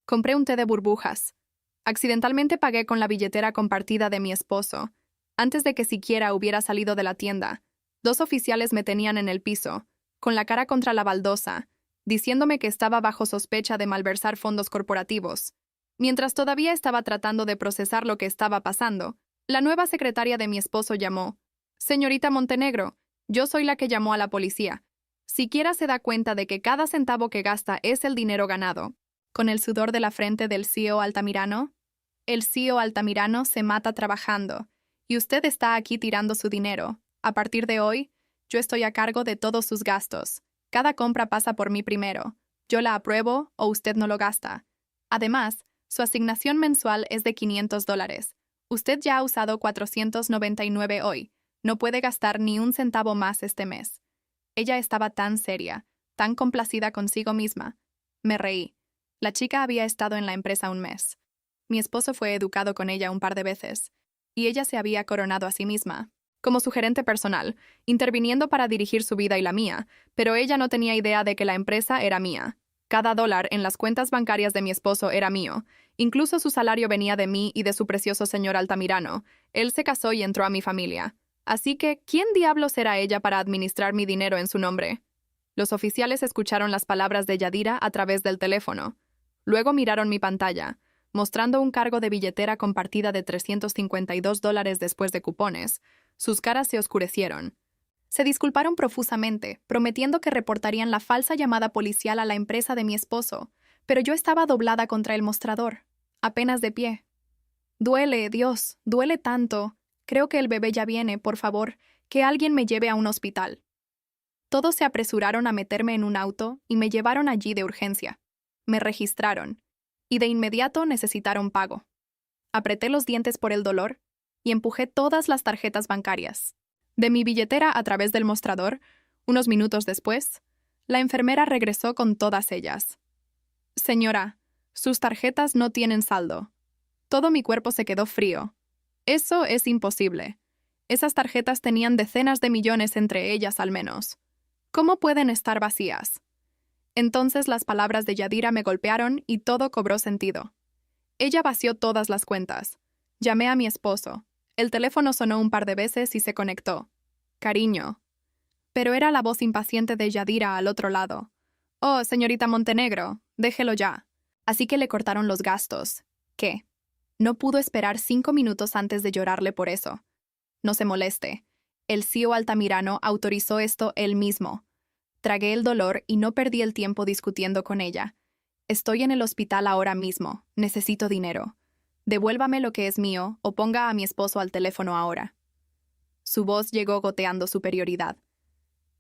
Compré un té de burbujas. Accidentalmente pagué con la billetera compartida de mi esposo. Antes de que siquiera hubiera salido de la tienda, 2 oficiales me tenían en el piso, con la cara contra la baldosa, diciéndome que estaba bajo sospecha de malversar fondos corporativos. Mientras todavía estaba tratando de procesar lo que estaba pasando, la nueva secretaria de mi esposo llamó. Señorita Montenegro, yo soy la que llamó a la policía. Siquiera se da cuenta de que cada centavo que gasta es el dinero ganado. Con el sudor de la frente del CEO Altamirano, el CEO Altamirano se mata trabajando, y usted está aquí tirando su dinero. A partir de hoy, yo estoy a cargo de todos sus gastos. Cada compra pasa por mí primero. Yo la apruebo o usted no lo gasta. Además, su asignación mensual es de $500. Usted ya ha usado 499 hoy. No puede gastar ni un centavo más este mes. Ella estaba tan seria, tan complacida consigo misma. Me reí. La chica había estado en la empresa un mes. Mi esposo fue educado con ella un par de veces, y ella se había coronado a sí misma, como su gerente personal, interviniendo para dirigir su vida y la mía, pero ella no tenía idea de que la empresa era mía. Cada dólar en las cuentas bancarias de mi esposo era mío. Incluso su salario venía de mí y de su precioso señor Altamirano. Él se casó y entró a mi familia. Así que, ¿quién diablos era ella para administrar mi dinero en su nombre? Los oficiales escucharon las palabras de Yadira a través del teléfono. Luego miraron mi pantalla, mostrando un cargo de billetera compartida de $352 después de cupones. Sus caras se oscurecieron. Se disculparon profusamente, prometiendo que reportarían la falsa llamada policial a la empresa de mi esposo, pero yo estaba doblada contra el mostrador, apenas de pie. Duele, Dios, duele tanto. Creo que el bebé ya viene, por favor, que alguien me lleve a un hospital. Todos se apresuraron a meterme en un auto y me llevaron allí de urgencia. Me registraron, y de inmediato necesitaron pago. Apreté los dientes por el dolor y empujé todas las tarjetas bancarias. De mi billetera a través del mostrador, unos minutos después, la enfermera regresó con todas ellas. Señora, sus tarjetas no tienen saldo. Todo mi cuerpo se quedó frío. Eso es imposible. Esas tarjetas tenían decenas de millones entre ellas al menos. ¿Cómo pueden estar vacías? Entonces las palabras de Yadira me golpearon y todo cobró sentido. Ella vació todas las cuentas. Llamé a mi esposo. El teléfono sonó un par de veces y se conectó. Cariño. Pero era la voz impaciente de Yadira al otro lado. Oh, señorita Montenegro, déjelo ya. Así que le cortaron los gastos. ¿Qué? No pudo esperar 5 minutos antes de llorarle por eso. No se moleste. El CEO Altamirano autorizó esto él mismo. Tragué el dolor y no perdí el tiempo discutiendo con ella. Estoy en el hospital ahora mismo. Necesito dinero. Devuélvame lo que es mío o ponga a mi esposo al teléfono ahora. Su voz llegó goteando superioridad.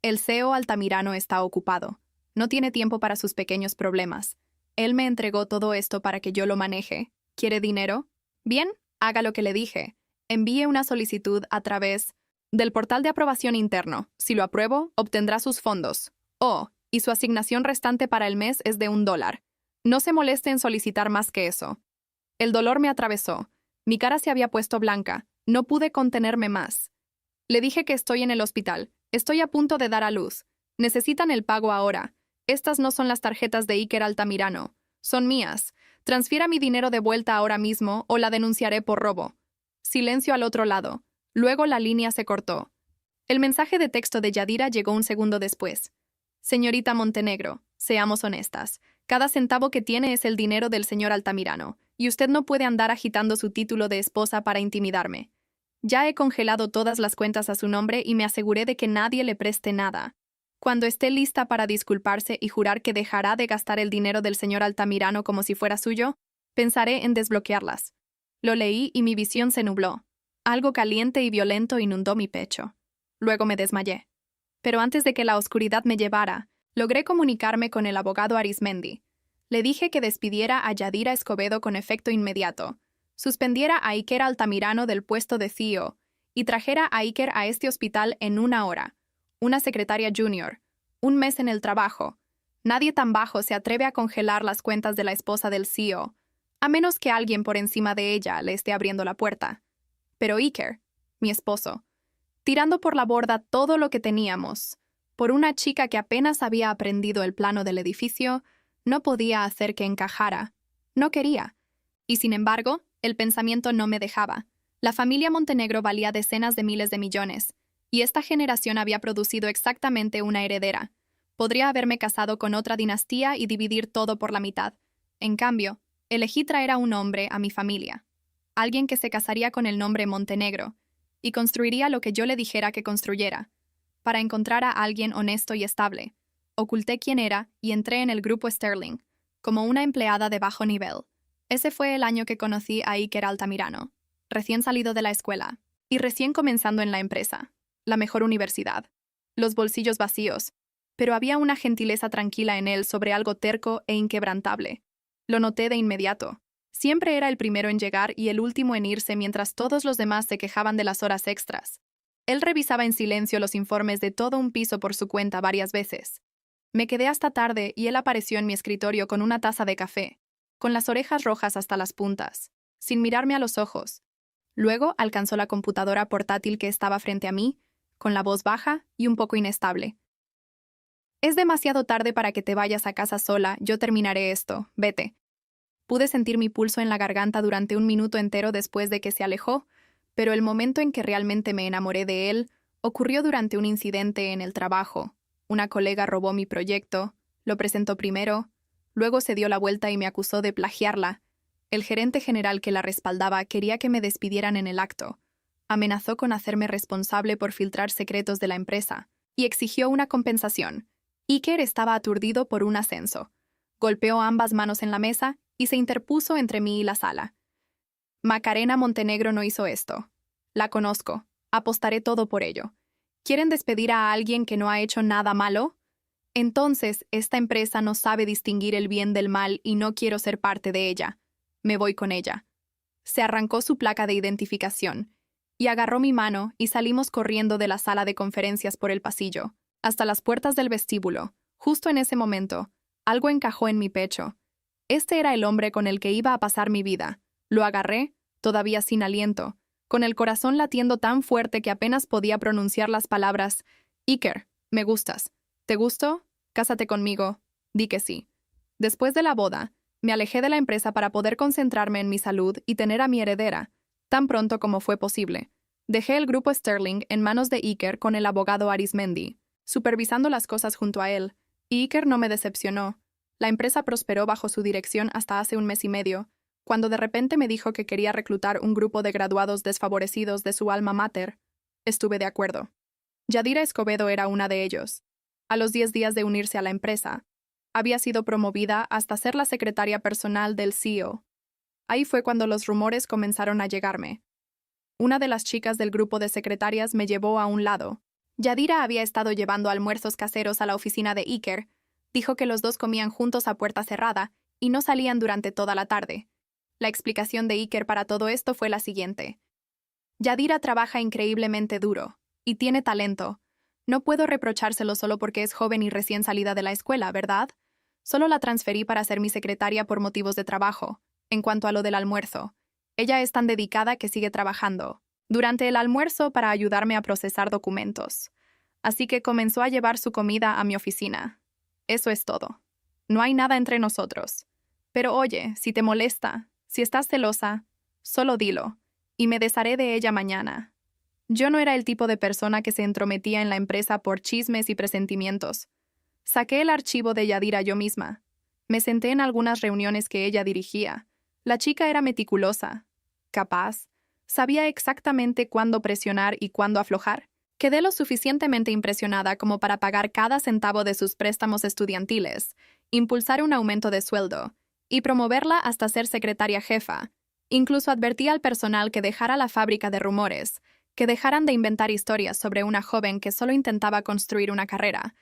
El CEO Altamirano está ocupado. No tiene tiempo para sus pequeños problemas. Él me entregó todo esto para que yo lo maneje. ¿Quiere dinero? Bien, haga lo que le dije. Envíe una solicitud a través del portal de aprobación interno. Si lo apruebo, obtendrá sus fondos. Oh, y su asignación restante para el mes es de $1. No se moleste en solicitar más que eso. El dolor me atravesó. Mi cara se había puesto blanca. No pude contenerme más. Le dije que estoy en el hospital. Estoy a punto de dar a luz. Necesitan el pago ahora. Estas no son las tarjetas de Iker Altamirano. Son mías. Transfiera mi dinero de vuelta ahora mismo o la denunciaré por robo. Silencio al otro lado. Luego la línea se cortó. El mensaje de texto de Yadira llegó un segundo después. Señorita Montenegro, seamos honestas. Cada centavo que tiene es el dinero del señor Altamirano, y usted no puede andar agitando su título de esposa para intimidarme. Ya he congelado todas las cuentas a su nombre y me aseguré de que nadie le preste nada. Cuando esté lista para disculparse y jurar que dejará de gastar el dinero del señor Altamirano como si fuera suyo, pensaré en desbloquearlas. Lo leí y mi visión se nubló. Algo caliente y violento inundó mi pecho. Luego me desmayé. Pero antes de que la oscuridad me llevara, logré comunicarme con el abogado Arismendi. Le dije que despidiera a Yadira Escobedo con efecto inmediato, suspendiera a Iker Altamirano del puesto de CEO y trajera a Iker a este hospital en 1 hora. Una secretaria junior, un mes en el trabajo. Nadie tan bajo se atreve a congelar las cuentas de la esposa del CEO, a menos que alguien por encima de ella le esté abriendo la puerta. Pero Iker, mi esposo, tirando por la borda todo lo que teníamos, por una chica que apenas había aprendido el plano del edificio, no podía hacer que encajara. No quería. Y sin embargo, el pensamiento no me dejaba. La familia Montenegro valía decenas de miles de millones, y esta generación había producido exactamente una heredera. Podría haberme casado con otra dinastía y dividir todo por la mitad. En cambio, elegí traer a un hombre a mi familia. Alguien que se casaría con el nombre Montenegro, y construiría lo que yo le dijera que construyera. Para encontrar a alguien honesto y estable, oculté quién era y entré en el grupo Sterling, como una empleada de bajo nivel. Ese fue el año que conocí a Iker Altamirano, recién salido de la escuela, y recién comenzando en la empresa, la mejor universidad, los bolsillos vacíos, pero había una gentileza tranquila en él sobre algo terco e inquebrantable. Lo noté de inmediato. Siempre era el primero en llegar y el último en irse mientras todos los demás se quejaban de las horas extras. Él revisaba en silencio los informes de todo un piso por su cuenta varias veces. Me quedé hasta tarde y él apareció en mi escritorio con una taza de café, con las orejas rojas hasta las puntas, sin mirarme a los ojos. Luego alcanzó la computadora portátil que estaba frente a mí, con la voz baja y un poco inestable. Es demasiado tarde para que te vayas a casa sola, yo terminaré esto, vete. Pude sentir mi pulso en la garganta durante un minuto entero después de que se alejó, pero el momento en que realmente me enamoré de él ocurrió durante un incidente en el trabajo. Una colega robó mi proyecto, lo presentó primero, luego se dio la vuelta y me acusó de plagiarla. El gerente general que la respaldaba quería que me despidieran en el acto. Amenazó con hacerme responsable por filtrar secretos de la empresa y exigió una compensación. Iker estaba aturdido por un ascenso. Golpeó ambas manos en la mesa y se interpuso entre mí y la sala. Macarena Montenegro no hizo esto. La conozco. Apostaré todo por ello. ¿Quieren despedir a alguien que no ha hecho nada malo? Entonces, esta empresa no sabe distinguir el bien del mal y no quiero ser parte de ella. Me voy con ella. Se arrancó su placa de identificación y agarró mi mano y salimos corriendo de la sala de conferencias por el pasillo, hasta las puertas del vestíbulo. Justo en ese momento, algo encajó en mi pecho. Este era el hombre con el que iba a pasar mi vida. Lo agarré, todavía sin aliento, con el corazón latiendo tan fuerte que apenas podía pronunciar las palabras. Iker, me gustas. ¿Te gusto? Cásate conmigo. Di que sí. Después de la boda, me alejé de la empresa para poder concentrarme en mi salud y tener a mi heredera, tan pronto como fue posible. Dejé el grupo Sterling en manos de Iker con el abogado Arismendi, supervisando las cosas junto a él, y Iker no me decepcionó. La empresa prosperó bajo su dirección hasta hace un mes y medio, cuando de repente me dijo que quería reclutar un grupo de graduados desfavorecidos de su alma mater. Estuve de acuerdo. Yadira Escobedo era una de ellos. A los 10 días de unirse a la empresa, había sido promovida hasta ser la secretaria personal del CEO. Ahí fue cuando los rumores comenzaron a llegarme. Una de las chicas del grupo de secretarias me llevó a un lado. Yadira había estado llevando almuerzos caseros a la oficina de Iker. Dijo que los dos comían juntos a puerta cerrada y no salían durante toda la tarde. La explicación de Iker para todo esto fue la siguiente. Yadira trabaja increíblemente duro y tiene talento. No puedo reprochárselo solo porque es joven y recién salida de la escuela, ¿verdad? Solo la transferí para ser mi secretaria por motivos de trabajo. En cuanto a lo del almuerzo, ella es tan dedicada que sigue trabajando durante el almuerzo para ayudarme a procesar documentos. Así que comenzó a llevar su comida a mi oficina. Eso es todo. No hay nada entre nosotros. Pero oye, si te molesta, si estás celosa, solo dilo, y me desharé de ella mañana. Yo no era el tipo de persona que se entrometía en la empresa por chismes y presentimientos. Saqué el archivo de Yadira yo misma. Me senté en algunas reuniones que ella dirigía. La chica era meticulosa, capaz, sabía exactamente cuándo presionar y cuándo aflojar. Quedé lo suficientemente impresionada como para pagar cada centavo de sus préstamos estudiantiles, impulsar un aumento de sueldo y promoverla hasta ser secretaria jefa. Incluso advertí al personal que dejara la fábrica de rumores, que dejaran de inventar historias sobre una joven que solo intentaba construir una carrera.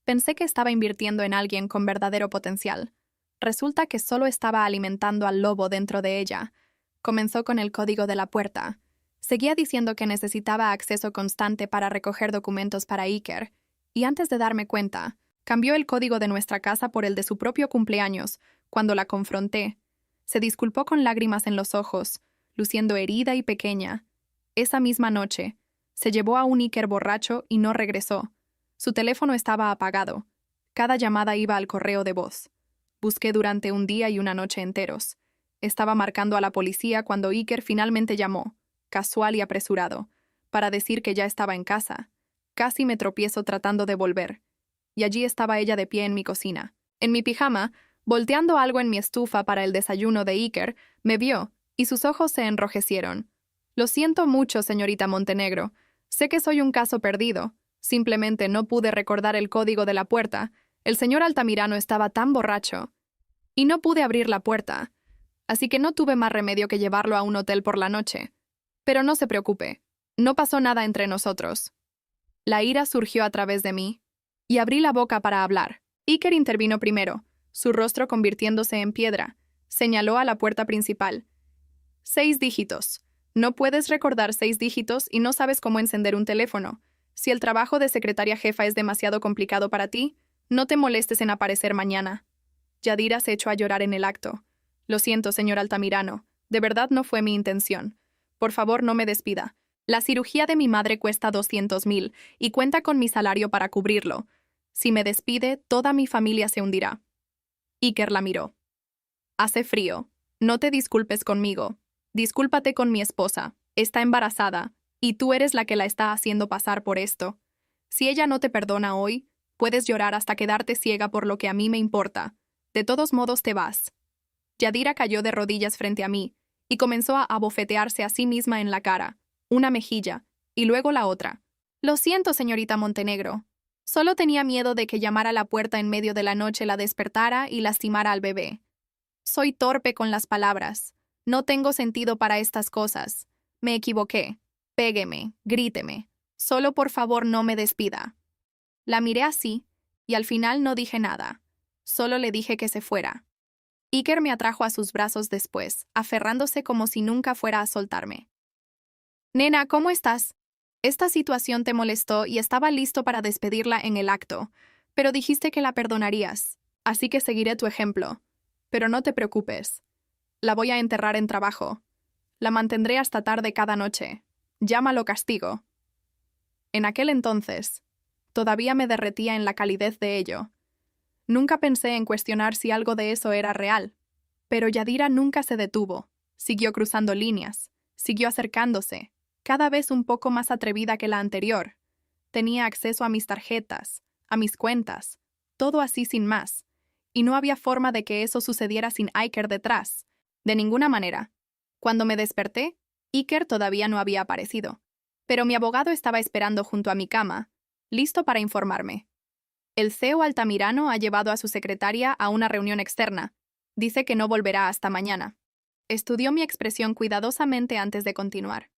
Pensé que estaba invirtiendo en alguien con verdadero potencial. Resulta que solo estaba alimentando al lobo dentro de ella. Comenzó con el código de la puerta. Seguía diciendo que necesitaba acceso constante para recoger documentos para Iker, y antes de darme cuenta, cambió el código de nuestra casa por el de su propio cumpleaños, cuando la confronté. Se disculpó con lágrimas en los ojos, luciendo herida y pequeña. Esa misma noche, se llevó a un Iker borracho y no regresó. Su teléfono estaba apagado. Cada llamada iba al correo de voz. Busqué durante un día y una noche enteros. Estaba marcando a la policía cuando Iker finalmente llamó, casual y apresurado, para decir que ya estaba en casa. Casi me tropiezo tratando de volver. Y allí estaba ella de pie en mi cocina. En mi pijama, volteando algo en mi estufa para el desayuno de Iker, me vio, y sus ojos se enrojecieron. Lo siento mucho, señorita Montenegro. Sé que soy un caso perdido. Simplemente no pude recordar el código de la puerta. El señor Altamirano estaba tan borracho. Y no pude abrir la puerta. Así que no tuve más remedio que llevarlo a un hotel por la noche. Pero no se preocupe. No pasó nada entre nosotros. La ira surgió a través de mí, y abrí la boca para hablar. Iker intervino primero, su rostro convirtiéndose en piedra. Señaló a la puerta principal. 6 dígitos. No puedes recordar 6 dígitos y no sabes cómo encender un teléfono. Si el trabajo de secretaria jefa es demasiado complicado para ti, no te molestes en aparecer mañana. Yadira se echó a llorar en el acto. Lo siento, señor Altamirano. De verdad no fue mi intención. Por favor, no me despida. La cirugía de mi madre cuesta 200.000 y cuenta con mi salario para cubrirlo. Si me despide, toda mi familia se hundirá. Iker la miró. Hace frío. No te disculpes conmigo. Discúlpate con mi esposa. Está embarazada, y tú eres la que la está haciendo pasar por esto. Si ella no te perdona hoy, puedes llorar hasta quedarte ciega por lo que a mí me importa. De todos modos te vas. Yadira cayó de rodillas frente a mí y comenzó a abofetearse a sí misma en la cara, una mejilla, y luego la otra. Lo siento, señorita Montenegro. Solo tenía miedo de que llamar a la puerta en medio de la noche la despertara y lastimara al bebé. Soy torpe con las palabras. No tengo sentido para estas cosas. Me equivoqué. Pégueme, gríteme. Solo por favor no me despida. La miré así, y al final no dije nada. Solo le dije que se fuera. Iker me atrajo a sus brazos después, aferrándose como si nunca fuera a soltarme. Nena, ¿cómo estás? Esta situación te molestó y estaba listo para despedirla en el acto, pero dijiste que la perdonarías, así que seguiré tu ejemplo. Pero no te preocupes. La voy a enterrar en trabajo. La mantendré hasta tarde cada noche. Llámalo castigo. En aquel entonces, todavía me derretía en la calidez de ello. Nunca pensé en cuestionar si algo de eso era real, pero Yadira nunca se detuvo. Siguió cruzando líneas, siguió acercándose, cada vez un poco más atrevida que la anterior. Tenía acceso a mis tarjetas, a mis cuentas, todo así sin más, y no había forma de que eso sucediera sin Iker detrás. De ninguna manera. Cuando me desperté, Iker todavía no había aparecido, pero mi abogado estaba esperando junto a mi cama, listo para informarme. El CEO Altamirano ha llevado a su secretaria a una reunión externa. Dice que no volverá hasta mañana. Estudió mi expresión cuidadosamente antes de continuar.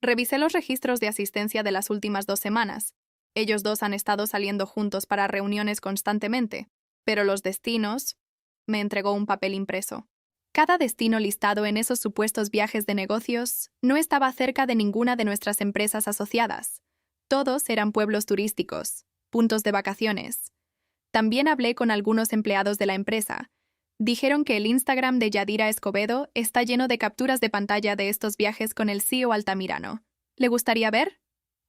Revisé los registros de asistencia de las últimas 2 semanas. Ellos dos han estado saliendo juntos para reuniones constantemente, pero los destinos... Me entregó un papel impreso. Cada destino listado en esos supuestos viajes de negocios no estaba cerca de ninguna de nuestras empresas asociadas. Todos eran pueblos turísticos, puntos de vacaciones. También hablé con algunos empleados de la empresa. Dijeron que el Instagram de Yadira Escobedo está lleno de capturas de pantalla de estos viajes con el CEO Altamirano. ¿Le gustaría ver?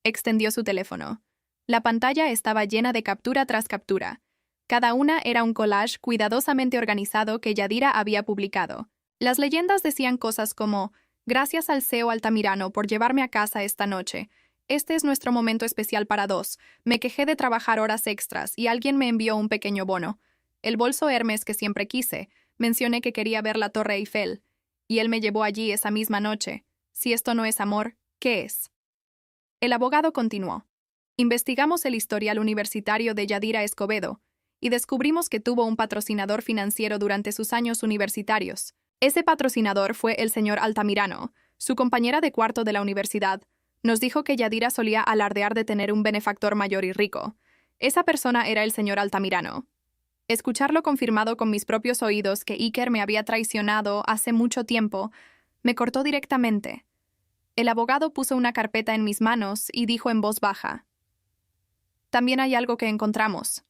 Extendió su teléfono. La pantalla estaba llena de captura tras captura. Cada una era un collage cuidadosamente organizado que Yadira había publicado. Las leyendas decían cosas como: «Gracias al CEO Altamirano por llevarme a casa esta noche. Este es nuestro momento especial para 2. Me quejé de trabajar horas extras y alguien me envió un pequeño bono. El bolso Hermes que siempre quise. Mencioné que quería ver la Torre Eiffel. Y él me llevó allí esa misma noche. Si esto no es amor, ¿qué es?». El abogado continuó. Investigamos el historial universitario de Yadira Escobedo y descubrimos que tuvo un patrocinador financiero durante sus años universitarios. Ese patrocinador fue el señor Altamirano, su compañera de cuarto de la universidad. Nos dijo que Yadira solía alardear de tener un benefactor mayor y rico. Esa persona era el señor Altamirano. Escucharlo confirmado con mis propios oídos que Iker me había traicionado hace mucho tiempo me cortó directamente. El abogado puso una carpeta en mis manos y dijo en voz baja: «También hay algo que encontramos.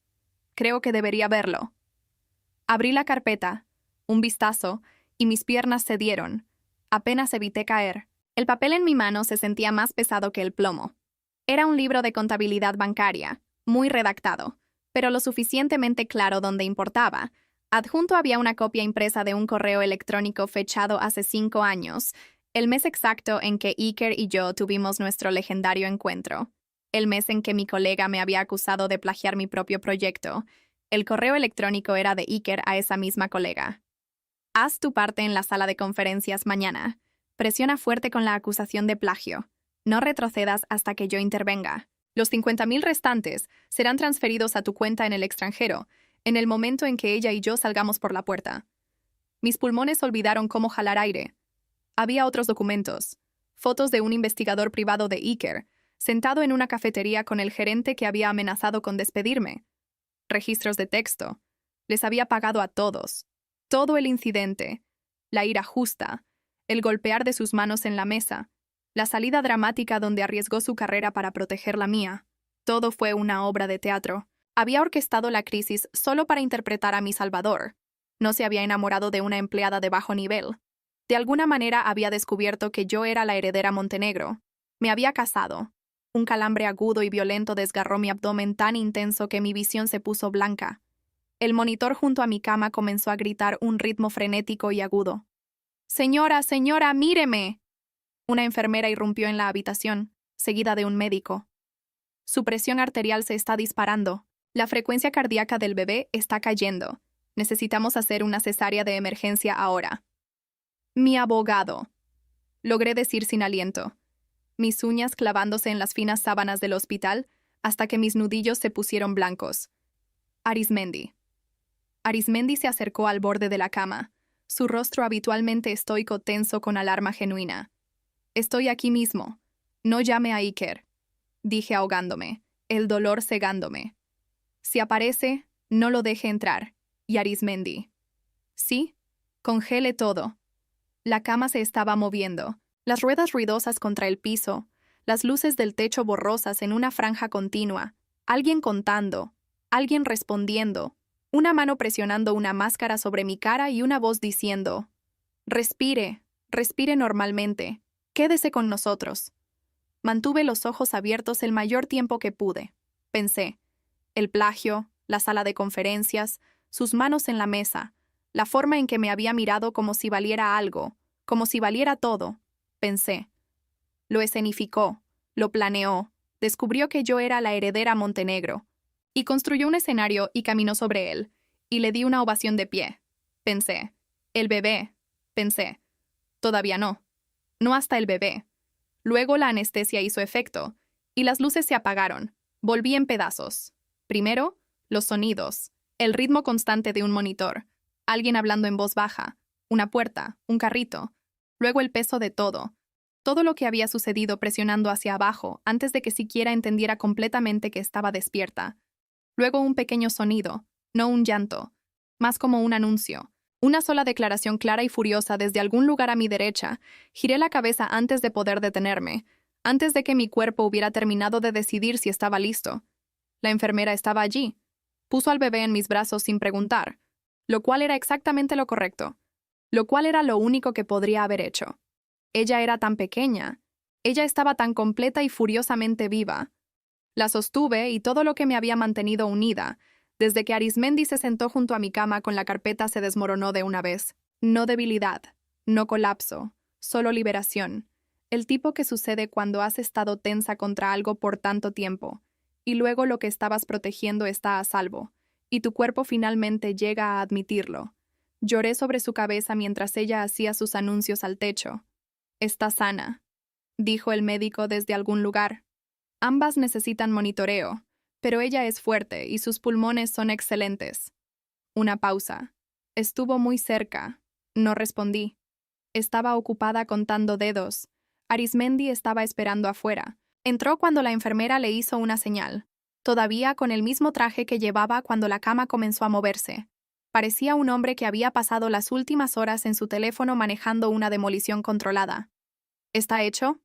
Creo que debería verlo». Abrí la carpeta, un vistazo, y mis piernas cedieron. Apenas evité caer. El papel en mi mano se sentía más pesado que el plomo. Era un libro de contabilidad bancaria, muy redactado, pero lo suficientemente claro donde importaba. Adjunto había una copia impresa de un correo electrónico fechado hace 5 años, el mes exacto en que Iker y yo tuvimos nuestro legendario encuentro, el mes en que mi colega me había acusado de plagiar mi propio proyecto. El correo electrónico era de Iker a esa misma colega. Haz tu parte en la sala de conferencias mañana. Presiona fuerte con la acusación de plagio. No retrocedas hasta que yo intervenga. Los 50.000 restantes serán transferidos a tu cuenta en el extranjero, en el momento en que ella y yo salgamos por la puerta. Mis pulmones olvidaron cómo jalar aire. Había otros documentos. Fotos de un investigador privado de Iker, sentado en una cafetería con el gerente que había amenazado con despedirme. Registros de texto. Les había pagado a todos. Todo el incidente. La ira justa. El golpear de sus manos en la mesa. La salida dramática donde arriesgó su carrera para proteger la mía. Todo fue una obra de teatro. Había orquestado la crisis solo para interpretar a mi salvador. No se había enamorado de una empleada de bajo nivel. De alguna manera había descubierto que yo era la heredera Montenegro. Me había casado. Un calambre agudo y violento desgarró mi abdomen tan intenso que mi visión se puso blanca. El monitor junto a mi cama comenzó a gritar un ritmo frenético y agudo. «Señora, señora, míreme». Una enfermera irrumpió en la habitación, seguida de un médico. Su presión arterial se está disparando. La frecuencia cardíaca del bebé está cayendo. Necesitamos hacer una cesárea de emergencia ahora. Mi abogado. Logré decir sin aliento, mis uñas clavándose en las finas sábanas del hospital hasta que mis nudillos se pusieron blancos. Arizmendi. Arizmendi se acercó al borde de la cama, su rostro habitualmente estoico tenso con alarma genuina. Estoy aquí mismo. No llame a Iker, dije ahogándome, el dolor cegándome. Si aparece, no lo deje entrar. Y Arizmendi. Sí, congele todo. La cama se estaba moviendo, las ruedas ruidosas contra el piso, las luces del techo borrosas en una franja continua, alguien contando, alguien respondiendo, una mano presionando una máscara sobre mi cara y una voz diciendo: «Respire, respire normalmente, quédese con nosotros». Mantuve los ojos abiertos el mayor tiempo que pude. Pensé, el plagio, la sala de conferencias, sus manos en la mesa, la forma en que me había mirado como si valiera algo, como si valiera todo. Pensé. Lo escenificó, lo planeó, descubrió que yo era la heredera Montenegro, y construyó un escenario y caminó sobre él, y le di una ovación de pie. Pensé. El bebé. Pensé. Todavía no. No hasta el bebé. Luego la anestesia hizo efecto, y las luces se apagaron. Volví en pedazos. Primero, los sonidos, el ritmo constante de un monitor, alguien hablando en voz baja, una puerta, un carrito, luego el peso de todo lo que había sucedido presionando hacia abajo antes de que siquiera entendiera completamente que estaba despierta. Luego un pequeño sonido, no un llanto, más como un anuncio, una sola declaración clara y furiosa desde algún lugar a mi derecha. Giré la cabeza antes de poder detenerme, antes de que mi cuerpo hubiera terminado de decidir si estaba listo. La enfermera estaba allí. Puso al bebé en mis brazos sin preguntar, lo cual era exactamente lo correcto, lo cual era lo único que podría haber hecho. Ella era tan pequeña, ella estaba tan completa y furiosamente viva. La sostuve y todo lo que me había mantenido unida, desde que Arizmendi se sentó junto a mi cama con la carpeta, se desmoronó de una vez. No debilidad, no colapso, solo liberación. El tipo que sucede cuando has estado tensa contra algo por tanto tiempo, y luego lo que estabas protegiendo está a salvo, y tu cuerpo finalmente llega a admitirlo. Lloré sobre su cabeza mientras ella hacía sus anuncios al techo. Está sana, dijo el médico desde algún lugar. Ambas necesitan monitoreo, pero ella es fuerte y sus pulmones son excelentes. Una pausa. Estuvo muy cerca. No respondí. Estaba ocupada contando dedos. Arizmendi estaba esperando afuera. Entró cuando la enfermera le hizo una señal, todavía con el mismo traje que llevaba cuando la cama comenzó a moverse. Parecía un hombre que había pasado las últimas horas en su teléfono manejando una demolición controlada. ¿Está hecho?,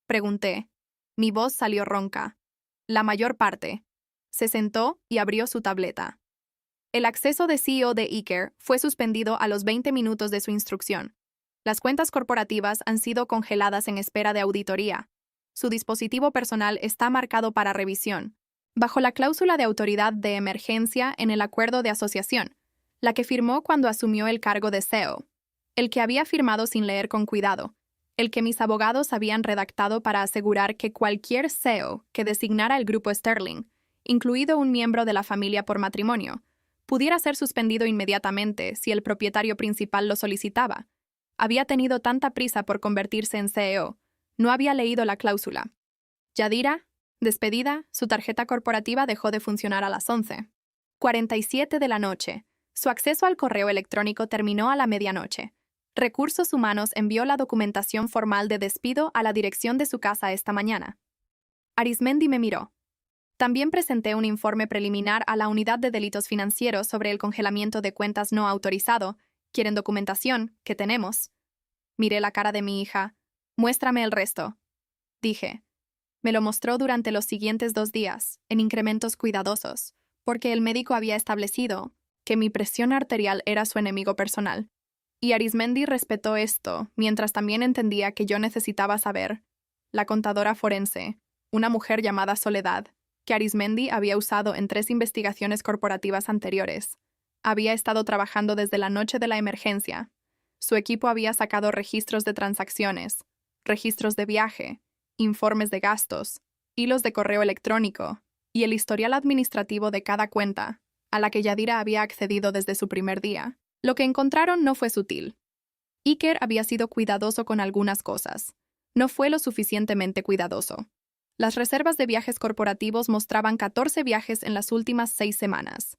pregunté. Mi voz salió ronca. La mayor parte. Se sentó y abrió su tableta. El acceso de CEO de Iker fue suspendido a los 20 minutos de su instrucción. Las cuentas corporativas han sido congeladas en espera de auditoría. Su dispositivo personal está marcado para revisión, bajo la cláusula de autoridad de emergencia en el acuerdo de asociación. la que firmó cuando asumió el cargo de CEO, el que había firmado sin leer con cuidado, el que mis abogados habían redactado para asegurar que cualquier CEO que designara el grupo Sterling, incluido un miembro de la familia por matrimonio, pudiera ser suspendido inmediatamente si el propietario principal lo solicitaba. Había tenido tanta prisa por convertirse en CEO, no había leído la cláusula. Yadira, despedida, su tarjeta corporativa dejó de funcionar a las 11:47 de la noche. Su acceso al correo electrónico terminó a la medianoche. Recursos Humanos envió la documentación formal de despido a la dirección de su casa esta mañana. Arizmendi me miró. También presenté un informe preliminar a la Unidad de Delitos Financieros sobre el congelamiento de cuentas no autorizado. ¿Quieren documentación? ¿Qué tenemos? Miré la cara de mi hija. Muéstrame el resto. Dije. Me lo mostró durante los siguientes 2 días, en incrementos cuidadosos, porque el médico había establecido que mi presión arterial era su enemigo personal. Y Arizmendi respetó esto, mientras también entendía que yo necesitaba saber. La contadora forense, una mujer llamada Soledad, que Arizmendi había usado en 3 investigaciones corporativas anteriores, había estado trabajando desde la noche de la emergencia. Su equipo había sacado registros de transacciones, registros de viaje, informes de gastos, hilos de correo electrónico y el historial administrativo de cada cuenta, a la que Yadira había accedido desde su primer día. Lo que encontraron no fue sutil. Iker había sido cuidadoso con algunas cosas. No fue lo suficientemente cuidadoso. Las reservas de viajes corporativos mostraban 14 viajes en las últimas 6 semanas.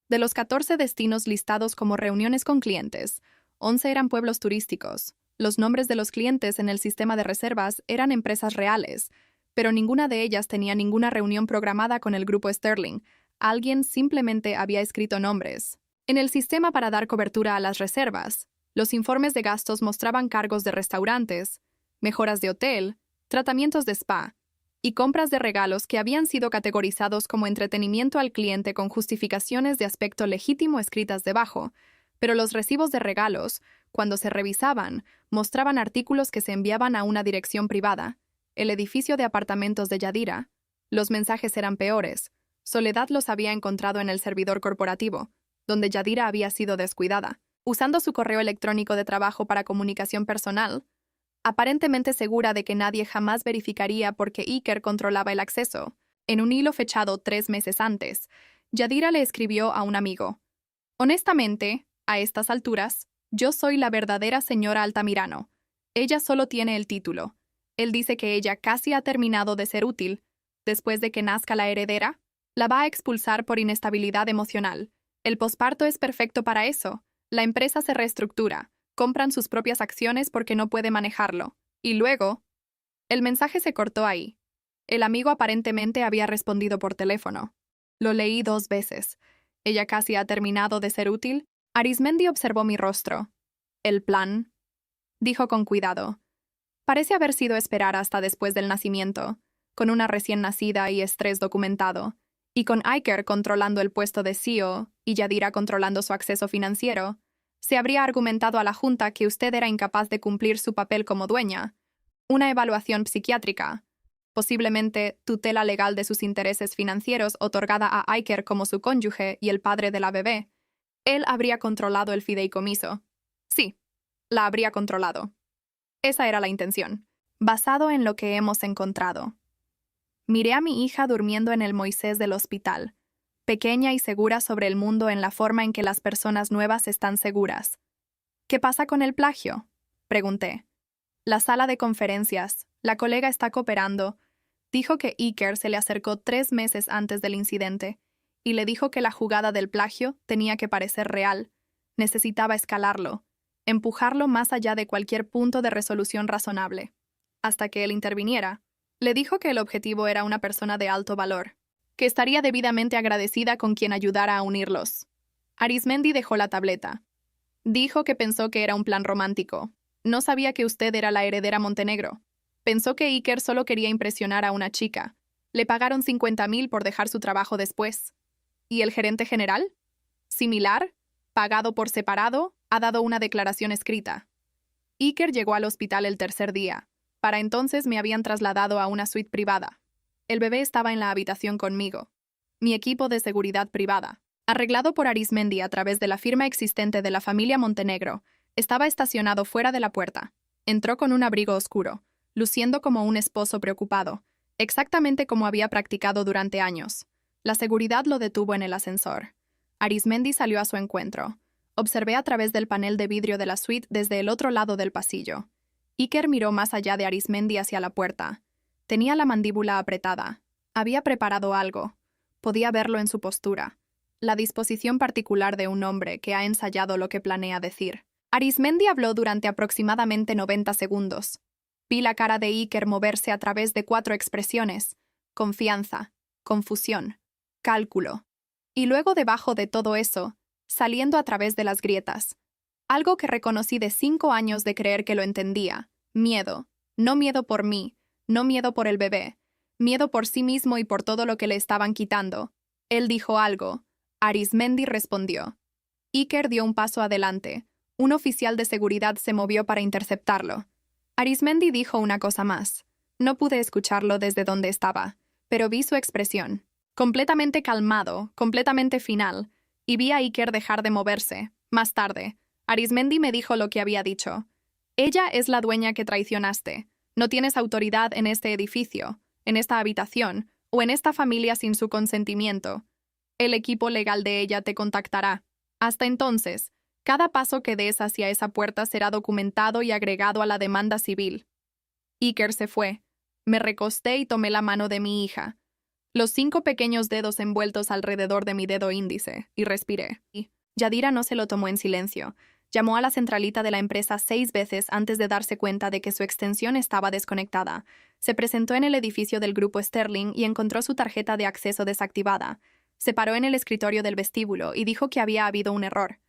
De los 14 destinos listados como reuniones con clientes, 11 eran pueblos turísticos. Los nombres de los clientes en el sistema de reservas eran empresas reales, pero ninguna de ellas tenía ninguna reunión programada con el grupo Sterling. Alguien simplemente había escrito nombres. En el sistema para dar cobertura a las reservas, los informes de gastos mostraban cargos de restaurantes, mejoras de hotel, tratamientos de spa y compras de regalos que habían sido categorizados como entretenimiento al cliente con justificaciones de aspecto legítimo escritas debajo, pero los recibos de regalos, cuando se revisaban, mostraban artículos que se enviaban a una dirección privada, el edificio de apartamentos de Yadira. Los mensajes eran peores. Soledad los había encontrado en el servidor corporativo, donde Yadira había sido descuidada, usando su correo electrónico de trabajo para comunicación personal, aparentemente segura de que nadie jamás verificaría porque Iker controlaba el acceso. En un hilo fechado 3 meses antes, Yadira le escribió a un amigo: honestamente, a estas alturas, yo soy la verdadera señora Altamirano. Ella solo tiene el título. Él dice que ella casi ha terminado de ser útil. Después de que nazca la heredera, la va a expulsar por inestabilidad emocional. El posparto es perfecto para eso. La empresa se reestructura, compran sus propias acciones porque no puede manejarlo. Y luego, el mensaje se cortó ahí. El amigo aparentemente había respondido por teléfono. Lo leí 2 veces. Ella casi ha terminado de ser útil. Arizmendi observó mi rostro. El plan, dijo con cuidado, parece haber sido esperar hasta después del nacimiento, con una recién nacida y estrés documentado, y con Iker controlando el puesto de CEO y Yadira controlando su acceso financiero. Se habría argumentado a la Junta que usted era incapaz de cumplir su papel como dueña. Una evaluación psiquiátrica, posiblemente tutela legal de sus intereses financieros otorgada a Iker como su cónyuge y el padre de la bebé. Él habría controlado el fideicomiso. Sí, la habría controlado. Esa era la intención, basado en lo que hemos encontrado. Miré a mi hija durmiendo en el Moisés del hospital, pequeña y segura sobre el mundo en la forma en que las personas nuevas están seguras. ¿Qué pasa con el plagio?, pregunté. La sala de conferencias, la colega está cooperando. Dijo que Iker se le acercó 3 meses antes del incidente y le dijo que la jugada del plagio tenía que parecer real. Necesitaba escalarlo, empujarlo más allá de cualquier punto de resolución razonable. Hasta que él interviniera, le dijo que el objetivo era una persona de alto valor, que estaría debidamente agradecida con quien ayudara a unirlos. Arizmendi dejó la tableta. Dijo que pensó que era un plan romántico. No sabía que usted era la heredera Montenegro. Pensó que Iker solo quería impresionar a una chica. Le pagaron 50.000 por dejar su trabajo después. ¿Y el gerente general? Similar, pagado por separado, ha dado una declaración escrita. Iker llegó al hospital el 3er día. Para entonces me habían trasladado a una suite privada. El bebé estaba en la habitación conmigo. Mi equipo de seguridad privada. arreglado por Arizmendi a través de la firma existente de la familia Montenegro, estaba estacionado fuera de la puerta. Entró con un abrigo oscuro, luciendo como un esposo preocupado, exactamente como había practicado durante años. La seguridad lo detuvo en el ascensor. Arizmendi salió a su encuentro. Observé a través del panel de vidrio de la suite desde el otro lado del pasillo. Iker miró más allá de Arizmendi hacia la puerta. Tenía la mandíbula apretada. Había preparado algo. Podía verlo en su postura. La disposición particular de un hombre que ha ensayado lo que planea decir. Arizmendi habló durante aproximadamente 90 segundos. Vi la cara de Iker moverse a través de 4 expresiones: confianza, confusión, cálculo. Y luego debajo de todo eso, saliendo a través de las grietas. Algo que reconocí de 5 años de creer que lo entendía. Miedo. No miedo por mí, no miedo por el bebé. Miedo por sí mismo y por todo lo que le estaban quitando. Él dijo algo. Arizmendi respondió. Iker dio un paso adelante. Un oficial de seguridad se movió para interceptarlo. Arizmendi dijo una cosa más. No pude escucharlo desde donde estaba, pero vi su expresión. Completamente calmado, completamente final, y vi a Iker dejar de moverse. Más tarde, Arizmendi me dijo lo que había dicho. Ella es la dueña que traicionaste. No tienes autoridad en este edificio, en esta habitación, o en esta familia sin su consentimiento. El equipo legal de ella te contactará. Hasta entonces, cada paso que des hacia esa puerta será documentado y agregado a la demanda civil. Iker se fue. Me recosté y tomé la mano de mi hija. Los 5 pequeños dedos envueltos alrededor de mi dedo índice, y respiré. Yadira no se lo tomó en silencio. Llamó a la centralita de la empresa 6 veces antes de darse cuenta de que su extensión estaba desconectada. Se presentó en el edificio del grupo Sterling y encontró su tarjeta de acceso desactivada. Se paró en el escritorio del vestíbulo y dijo que había habido un error,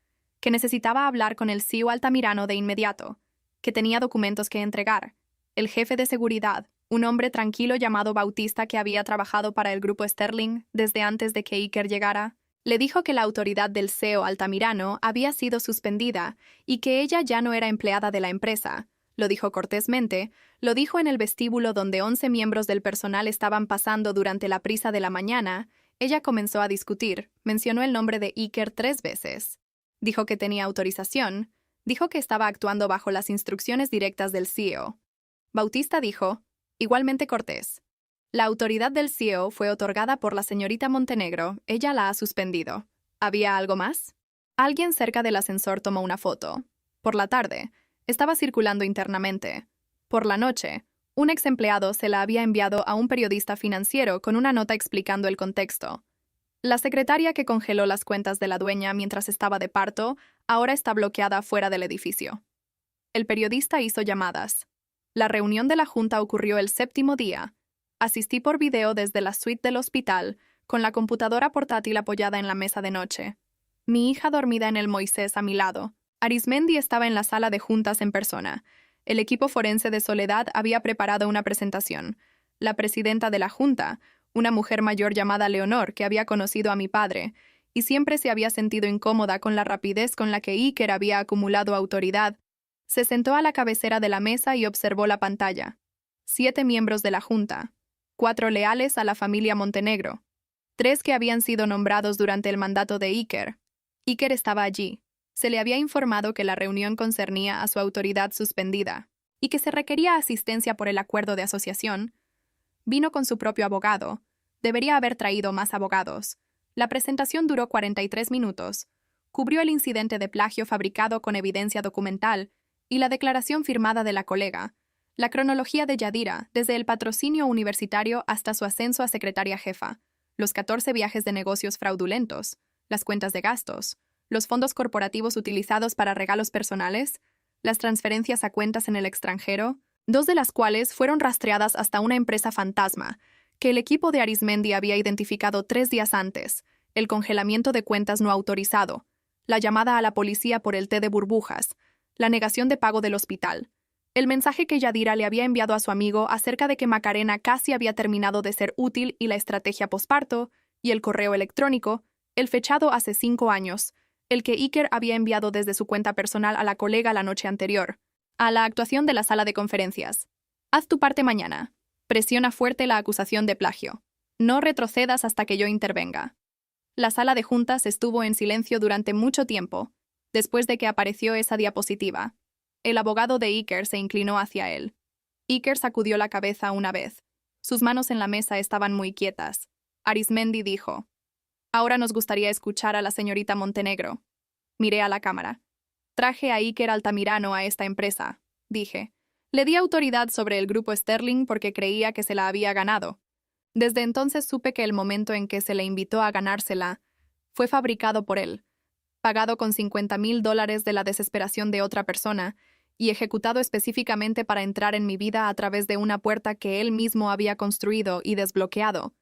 que necesitaba hablar con el CEO Altamirano de inmediato, que tenía documentos que entregar. El jefe de seguridad, un hombre tranquilo llamado Bautista que había trabajado para el grupo Sterling desde antes de que Iker llegara, le dijo que la autoridad del CEO Altamirano había sido suspendida y que ella ya no era empleada de la empresa. Lo dijo cortésmente, lo dijo en el vestíbulo donde 11 miembros del personal estaban pasando durante la prisa de la mañana. Ella comenzó a discutir, mencionó el nombre de Iker 3 veces. Dijo que tenía autorización, dijo que estaba actuando bajo las instrucciones directas del CEO. Bautista dijo, igualmente cortés: la autoridad del CEO fue otorgada por la señorita Montenegro, ella la ha suspendido. ¿Había algo más? Alguien cerca del ascensor tomó una foto. Por la tarde, estaba circulando internamente. Por la noche, un ex empleado se la había enviado a un periodista financiero con una nota explicando el contexto. La secretaria que congeló las cuentas de la dueña mientras estaba de parto ahora está bloqueada fuera del edificio. El periodista hizo llamadas. La reunión de la junta ocurrió el 7º día. Asistí por video desde la suite del hospital, con la computadora portátil apoyada en la mesa de noche. Mi hija dormida en el Moisés a mi lado. Arizmendi estaba en la sala de juntas en persona. El equipo forense de Soledad había preparado una presentación. La presidenta de la junta, una mujer mayor llamada Leonor, que había conocido a mi padre, y siempre se había sentido incómoda con la rapidez con la que Iker había acumulado autoridad, se sentó a la cabecera de la mesa y observó la pantalla. 7 miembros de la junta, 4 leales a la familia Montenegro, 3 que habían sido nombrados durante el mandato de Iker. Iker estaba allí. Se le había informado que la reunión concernía a su autoridad suspendida y que se requería asistencia por el acuerdo de asociación. Vino con su propio abogado. Debería haber traído más abogados. La presentación duró 43 minutos. Cubrió el incidente de plagio fabricado con evidencia documental y la declaración firmada de la colega, la cronología de Yadira, desde el patrocinio universitario hasta su ascenso a secretaria jefa, los 14 viajes de negocios fraudulentos, las cuentas de gastos, los fondos corporativos utilizados para regalos personales, las transferencias a cuentas en el extranjero, 2 de las cuales fueron rastreadas hasta una empresa fantasma, que el equipo de Arizmendi había identificado 3 días antes, el congelamiento de cuentas no autorizado, la llamada a la policía por el té de burbujas, la negación de pago del hospital, el mensaje que Yadira le había enviado a su amigo acerca de que Macarena casi había terminado de ser útil y la estrategia posparto, y el correo electrónico, el fechado hace 5 años, el que Iker había enviado desde su cuenta personal a la colega la noche anterior, a la actuación de la sala de conferencias. Haz tu parte mañana. Presiona fuerte la acusación de plagio. No retrocedas hasta que yo intervenga. La sala de juntas estuvo en silencio durante mucho tiempo, después de que apareció esa diapositiva. El abogado de Iker se inclinó hacia él. Iker sacudió la cabeza una vez. Sus manos en la mesa estaban muy quietas. Arizmendi dijo: «Ahora nos gustaría escuchar a la señorita Montenegro». Miré a la cámara. «Traje a Iker Altamirano a esta empresa», dije. Le di autoridad sobre el grupo Sterling porque creía que se la había ganado. Desde entonces supe que el momento en que se le invitó a ganársela fue fabricado por él, pagado con $50,000 de la desesperación de otra persona y ejecutado específicamente para entrar en mi vida a través de una puerta que él mismo había construido y desbloqueado.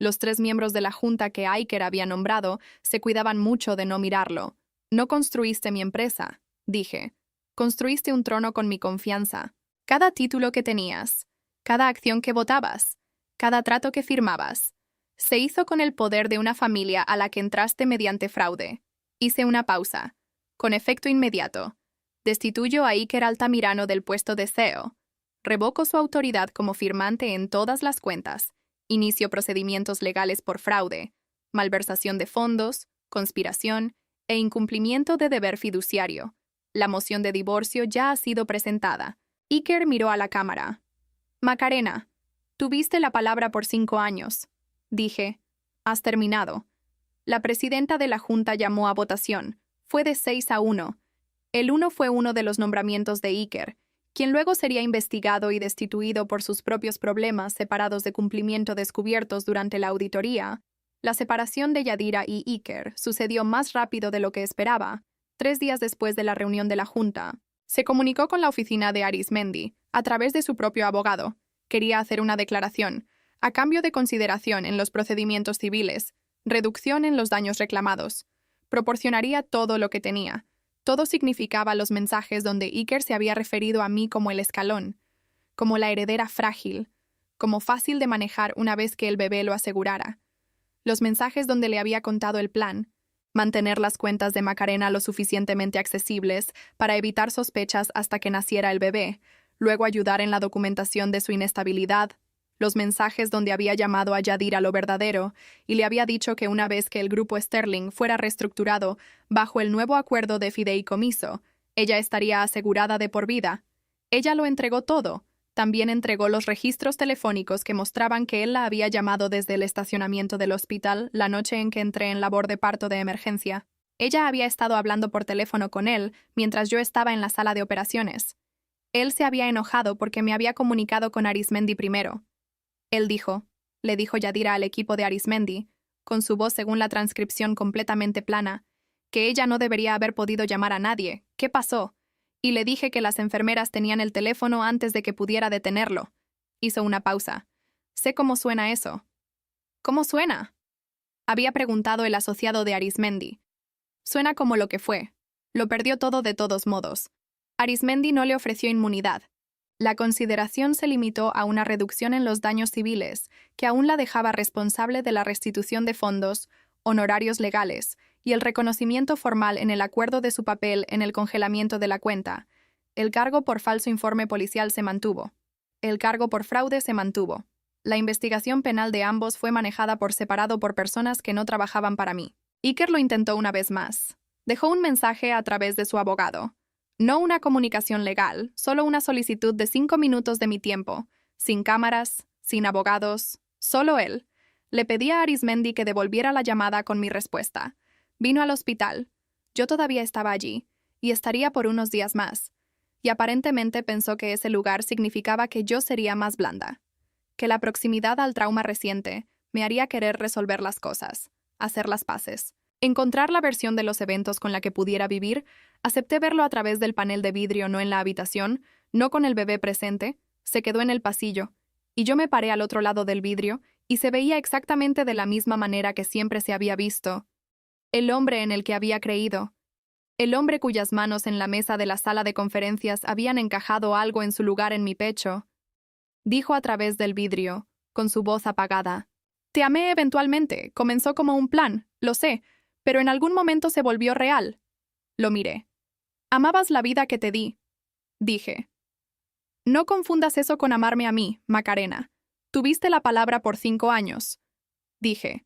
Los 3 miembros de la junta que Iker había nombrado se cuidaban mucho de no mirarlo. «No construiste mi empresa», dije. «Construiste un trono con mi confianza. Cada título que tenías, cada acción que votabas, cada trato que firmabas, se hizo con el poder de una familia a la que entraste mediante fraude». Hice una pausa. «Con efecto inmediato. Destituyo a Iker Altamirano del puesto de CEO. Revoco su autoridad como firmante en todas las cuentas. Inicio procedimientos legales por fraude, malversación de fondos, conspiración e incumplimiento de deber fiduciario. La moción de divorcio ya ha sido presentada». Iker miró a la cámara. «Macarena, tuviste la palabra por 5 años», dije. «Has terminado». La presidenta de la junta llamó a votación. Fue de 6-1. El 1 fue uno de los nombramientos de Iker, quien luego sería investigado y destituido por sus propios problemas separados de cumplimiento descubiertos durante la auditoría. La separación de Yadira y Iker sucedió más rápido de lo que esperaba. 3 días después de la reunión de la junta, se comunicó con la oficina de Arizmendi, a través de su propio abogado. Quería hacer una declaración, a cambio de consideración en los procedimientos civiles, reducción en los daños reclamados. Proporcionaría todo lo que tenía. Todo significaba los mensajes donde Iker se había referido a mí como el escalón, como la heredera frágil, como fácil de manejar una vez que el bebé lo asegurara. Los mensajes donde le había contado el plan: mantener las cuentas de Macarena lo suficientemente accesibles para evitar sospechas hasta que naciera el bebé, luego ayudar en la documentación de su inestabilidad. Los mensajes donde había llamado a Yadira lo verdadero y le había dicho que una vez que el grupo Sterling fuera reestructurado bajo el nuevo acuerdo de fideicomiso, ella estaría asegurada de por vida. Ella lo entregó todo. También entregó los registros telefónicos que mostraban que él la había llamado desde el estacionamiento del hospital la noche en que entré en labor de parto de emergencia. Ella había estado hablando por teléfono con él mientras yo estaba en la sala de operaciones. Él se había enojado porque me había comunicado con Arizmendi primero. Él dijo, le dijo Yadira al equipo de Arizmendi, con su voz según la transcripción completamente plana, que ella no debería haber podido llamar a nadie. ¿Qué pasó? Y le dije que las enfermeras tenían el teléfono antes de que pudiera detenerlo. Hizo una pausa. Sé cómo suena eso. ¿Cómo suena?, había preguntado el asociado de Arizmendi. Suena como lo que fue. Lo perdió todo de todos modos. Arizmendi no le ofreció inmunidad. La consideración se limitó a una reducción en los daños civiles, que aún la dejaba responsable de la restitución de fondos, honorarios legales y el reconocimiento formal en el acuerdo de su papel en el congelamiento de la cuenta. El cargo por falso informe policial se mantuvo. El cargo por fraude se mantuvo. La investigación penal de ambos fue manejada por separado por personas que no trabajaban para mí. Iker lo intentó una vez más. Dejó un mensaje a través de su abogado. No una comunicación legal, solo una solicitud de 5 minutos de mi tiempo, sin cámaras, sin abogados, solo él. Le pedí a Arizmendi que devolviera la llamada con mi respuesta. Vino al hospital. Yo todavía estaba allí, y estaría por unos días más. Y aparentemente pensó que ese lugar significaba que yo sería más blanda. Que la proximidad al trauma reciente me haría querer resolver las cosas, hacer las paces. Encontrar la versión de los eventos con la que pudiera vivir. Acepté verlo a través del panel de vidrio, no en la habitación, no con el bebé presente. Se quedó en el pasillo, y yo me paré al otro lado del vidrio, y se veía exactamente de la misma manera que siempre se había visto. El hombre en el que había creído. El hombre cuyas manos en la mesa de la sala de conferencias habían encajado algo en su lugar en mi pecho. Dijo a través del vidrio, con su voz apagada. «Te amé eventualmente, comenzó como un plan, lo sé, pero en algún momento se volvió real». Lo miré. «Amabas la vida que te di», dije. «No confundas eso con amarme a mí, Macarena. Tuviste la palabra por 5 años», dije.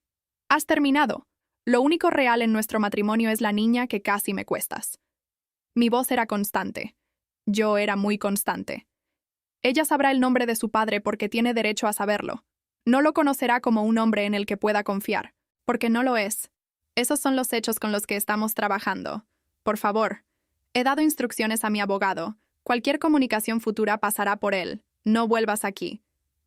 «Has terminado. Lo único real en nuestro matrimonio es la niña que casi me cuestas. Mi voz era constante. Yo era muy constante. Ella sabrá el nombre de su padre porque tiene derecho a saberlo. No lo conocerá como un hombre en el que pueda confiar, porque no lo es. Esos son los hechos con los que estamos trabajando. Por favor, he dado instrucciones a mi abogado. Cualquier comunicación futura pasará por él. No vuelvas aquí.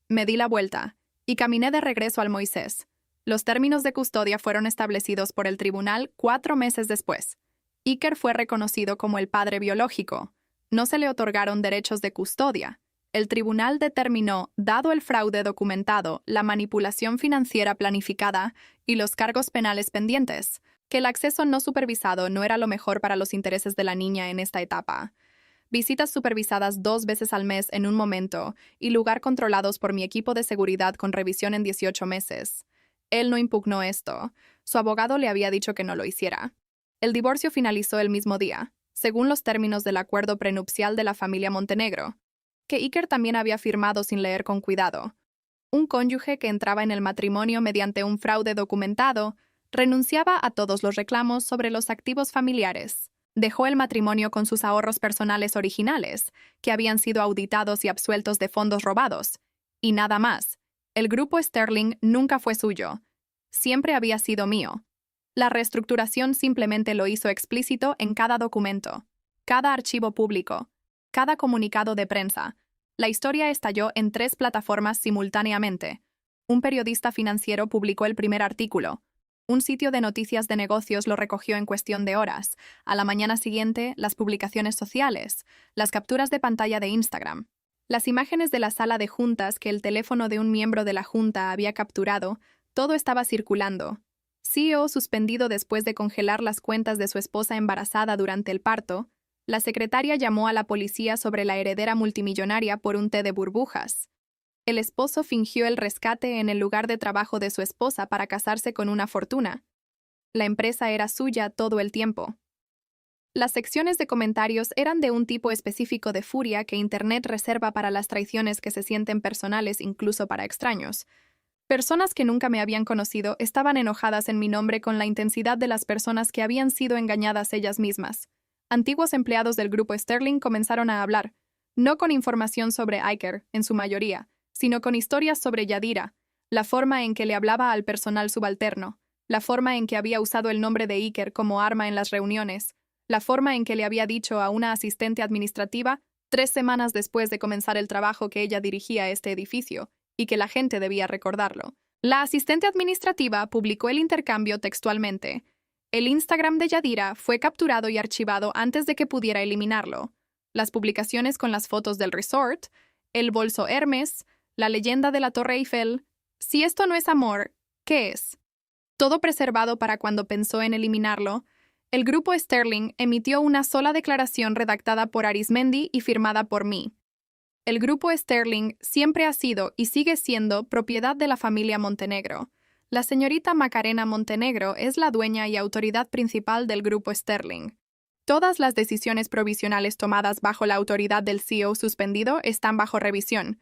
Me di la vuelta y caminé de regreso al Moisés. Los términos de custodia fueron establecidos por el tribunal 4 meses después. Iker fue reconocido como el padre biológico. No se le otorgaron derechos de custodia. El tribunal determinó, dado el fraude documentado, la manipulación financiera planificada y los cargos penales pendientes, que el acceso no supervisado no era lo mejor para los intereses de la niña en esta etapa. Visitas supervisadas 2 veces al mes en un momento y lugar controlados por mi equipo de seguridad con revisión en 18 meses. Él no impugnó esto. Su abogado le había dicho que no lo hiciera. El divorcio finalizó el mismo día, según los términos del acuerdo prenupcial de la familia Montenegro, que Iker también había firmado sin leer con cuidado. Un cónyuge que entraba en el matrimonio mediante un fraude documentado renunciaba a todos los reclamos sobre los activos familiares. Dejó el matrimonio con sus ahorros personales originales, que habían sido auditados y absueltos de fondos robados. Y nada más. El grupo Sterling nunca fue suyo. Siempre había sido mío. La reestructuración simplemente lo hizo explícito en cada documento, cada archivo público, cada comunicado de prensa. La historia estalló en 3 plataformas simultáneamente. Un periodista financiero publicó el primer artículo. Un sitio de noticias de negocios lo recogió en cuestión de horas. A la mañana siguiente, las publicaciones sociales, las capturas de pantalla de Instagram, las imágenes de la sala de juntas que el teléfono de un miembro de la junta había capturado, todo estaba circulando. CEO suspendido después de congelar las cuentas de su esposa embarazada durante el parto. La secretaria llamó a la policía sobre la heredera multimillonaria por un té de burbujas. El esposo fingió el rescate en el lugar de trabajo de su esposa para casarse con una fortuna. La empresa era suya todo el tiempo. Las secciones de comentarios eran de un tipo específico de furia que Internet reserva para las traiciones que se sienten personales incluso para extraños. Personas que nunca me habían conocido estaban enojadas en mi nombre con la intensidad de las personas que habían sido engañadas ellas mismas. Antiguos empleados del grupo Sterling comenzaron a hablar, no con información sobre Iker, en su mayoría, sino con historias sobre Yadira, la forma en que le hablaba al personal subalterno, la forma en que había usado el nombre de Iker como arma en las reuniones, la forma en que le había dicho a una asistente administrativa 3 semanas después de comenzar el trabajo que ella dirigía a este edificio, y que la gente debía recordarlo. La asistente administrativa publicó el intercambio textualmente. El Instagram de Yadira fue capturado y archivado antes de que pudiera eliminarlo. Las publicaciones con las fotos del resort, el bolso Hermes, la leyenda de la Torre Eiffel. Si esto no es amor, ¿qué es? Todo preservado para cuando pensó en eliminarlo. El grupo Sterling emitió una sola declaración redactada por Arismendi y firmada por mí. El grupo Sterling siempre ha sido y sigue siendo propiedad de la familia Montenegro. La señorita Macarena Montenegro es la dueña y autoridad principal del grupo Sterling. Todas las decisiones provisionales tomadas bajo la autoridad del CEO suspendido están bajo revisión.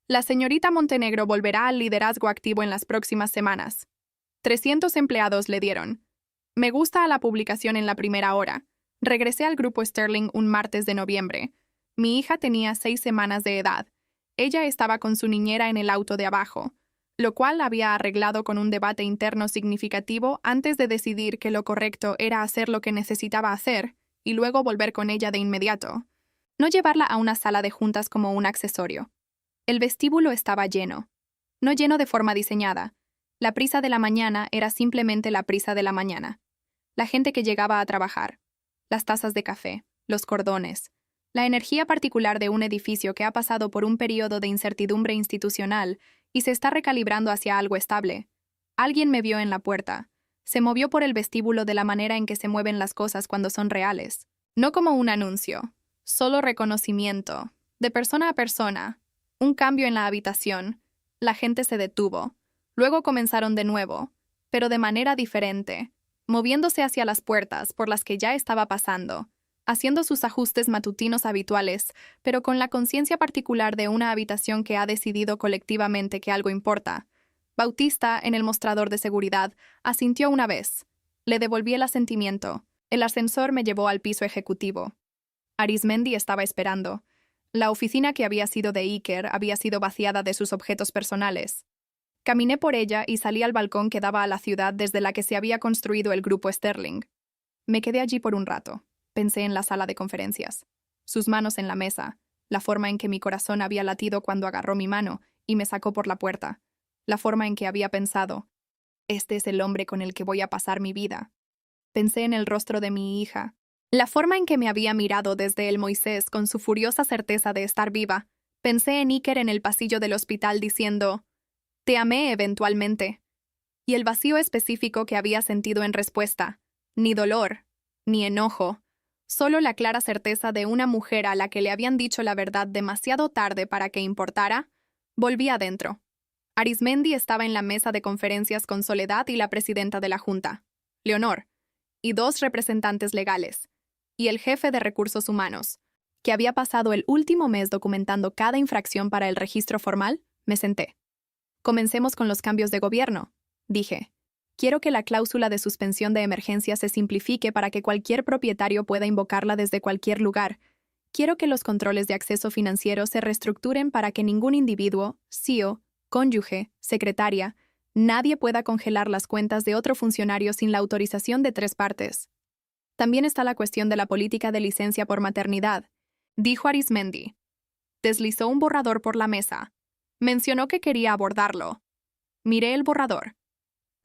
La señorita Montenegro volverá al liderazgo activo en las próximas semanas. 300 empleados le dieron me gusta a la publicación en la primera hora. Regresé al grupo Sterling un martes de noviembre. Mi hija tenía 6 semanas de edad. Ella estaba con su niñera en el auto de abajo, lo cual había arreglado con un debate interno significativo antes de decidir que lo correcto era hacer lo que necesitaba hacer y luego volver con ella de inmediato. No llevarla a una sala de juntas como un accesorio. El vestíbulo estaba lleno. No lleno de forma diseñada. La prisa de la mañana era simplemente la prisa de la mañana. La gente que llegaba a trabajar. Las tazas de café, los cordones. La energía particular de un edificio que ha pasado por un periodo de incertidumbre institucional y se está recalibrando hacia algo estable. Alguien me vio en la puerta. Se movió por el vestíbulo de la manera en que se mueven las cosas cuando son reales. No como un anuncio. Solo reconocimiento. De persona a persona. Un cambio en la habitación. La gente se detuvo. Luego comenzaron de nuevo, pero de manera diferente, moviéndose hacia las puertas por las que ya estaba pasando, haciendo sus ajustes matutinos habituales, pero con la conciencia particular de una habitación que ha decidido colectivamente que algo importa. Bautista, en el mostrador de seguridad, asintió una vez. Le devolví el asentimiento. El ascensor me llevó al piso ejecutivo. Arizmendi estaba esperando. La oficina que había sido de Iker había sido vaciada de sus objetos personales. Caminé por ella y salí al balcón que daba a la ciudad desde la que se había construido el grupo Sterling. Me quedé allí por un rato. Pensé en la sala de conferencias. Sus manos en la mesa. La forma en que mi corazón había latido cuando agarró mi mano y me sacó por la puerta. La forma en que había pensado: este es el hombre con el que voy a pasar mi vida. Pensé en el rostro de mi hija. La forma en que me había mirado desde el Moisés con su furiosa certeza de estar viva. Pensé en Iker en el pasillo del hospital diciendo: te amé eventualmente. Y el vacío específico que había sentido en respuesta. Ni dolor, ni enojo. Solo la clara certeza de una mujer a la que le habían dicho la verdad demasiado tarde para que importara. Volví adentro. Arizmendi estaba en la mesa de conferencias con Soledad y la presidenta de la Junta, Leonor, y 2 representantes legales, y el jefe de recursos humanos, que había pasado el último mes documentando cada infracción para el registro formal. Me senté. Comencemos con los cambios de gobierno, dije. Quiero que la cláusula de suspensión de emergencia se simplifique para que cualquier propietario pueda invocarla desde cualquier lugar. Quiero que los controles de acceso financiero se reestructuren para que ningún individuo, CEO, cónyuge, secretaria, nadie pueda congelar las cuentas de otro funcionario sin la autorización de 3 partes. También está la cuestión de la política de licencia por maternidad, dijo Arizmendi. Deslizó un borrador por la mesa. Mencionó que quería abordarlo. Miré el borrador.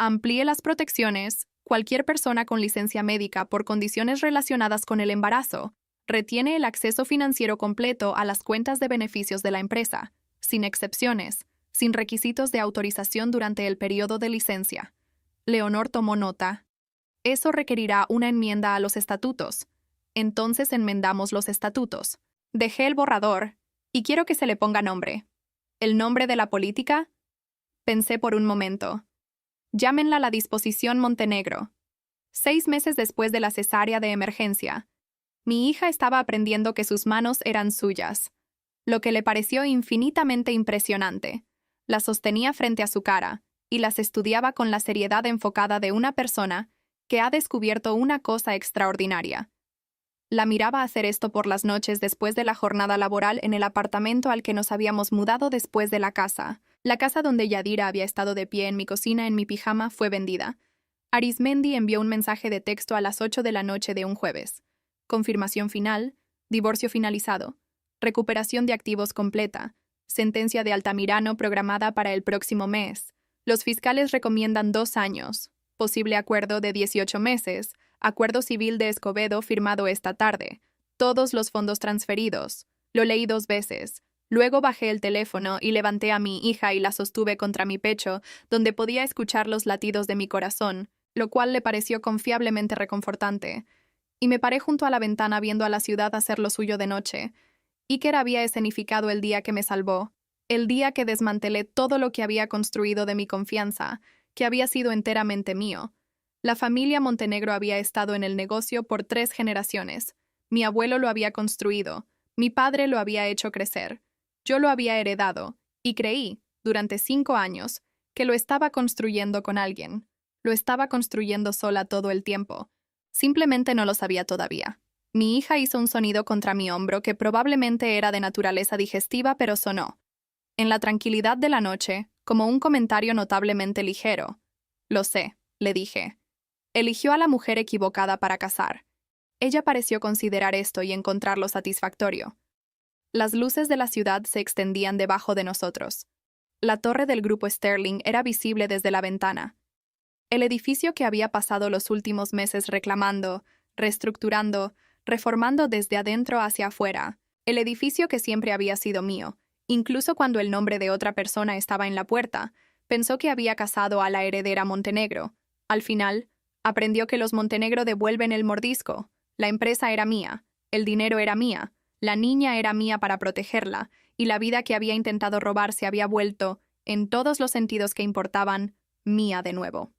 Amplíe las protecciones. Cualquier persona con licencia médica por condiciones relacionadas con el embarazo retiene el acceso financiero completo a las cuentas de beneficios de la empresa, sin excepciones, sin requisitos de autorización durante el periodo de licencia. Leonor tomó nota. Eso requerirá una enmienda a los estatutos. Entonces enmendamos los estatutos. Dejé el borrador y quiero que se le ponga nombre. ¿El nombre de la política? Pensé por un momento. Llámenla la disposición Montenegro. 6 meses después de la cesárea de emergencia, mi hija estaba aprendiendo que sus manos eran suyas, lo que le pareció infinitamente impresionante. Las sostenía frente a su cara y las estudiaba con la seriedad enfocada de una persona que ha descubierto una cosa extraordinaria. La miraba hacer esto por las noches después de la jornada laboral en el apartamento al que nos habíamos mudado después de la casa. La casa donde Yadira había estado de pie en mi cocina en mi pijama fue vendida. Arizmendi envió un mensaje de texto a las 8 de la noche de un jueves. Confirmación final, divorcio finalizado, recuperación de activos completa, sentencia de Altamirano programada para el próximo mes. Los fiscales recomiendan 2 años, posible acuerdo de 18 meses, acuerdo civil de Escobedo firmado esta tarde, todos los fondos transferidos. Lo leí 2 veces. Luego bajé el teléfono y levanté a mi hija y la sostuve contra mi pecho, donde podía escuchar los latidos de mi corazón, lo cual le pareció confiablemente reconfortante. Y me paré junto a la ventana viendo a la ciudad hacer lo suyo de noche. Iker había escenificado el día que me salvó, el día que desmantelé todo lo que había construido de mi confianza, que había sido enteramente mío. La familia Montenegro había estado en el negocio por 3 generaciones. Mi abuelo lo había construido, mi padre lo había hecho crecer. Yo lo había heredado, y creí, durante 5 años, que lo estaba construyendo con alguien. Lo estaba construyendo sola todo el tiempo. Simplemente no lo sabía todavía. Mi hija hizo un sonido contra mi hombro que probablemente era de naturaleza digestiva, pero sonó. En la tranquilidad de la noche, como un comentario notablemente ligero. Lo sé, le dije. Eligió a la mujer equivocada para casar. Ella pareció considerar esto y encontrarlo satisfactorio. Las luces de la ciudad se extendían debajo de nosotros. La torre del grupo Sterling era visible desde la ventana. El edificio que había pasado los últimos meses reclamando, reestructurando, reformando desde adentro hacia afuera. El edificio que siempre había sido mío, incluso cuando el nombre de otra persona estaba en la puerta, pensó que había casado a la heredera Montenegro. Al final, aprendió que los Montenegro devuelven el mordisco. La empresa era mía, el dinero era mía, la niña era mía para protegerla, y la vida que había intentado robar se había vuelto, en todos los sentidos que importaban, mía de nuevo.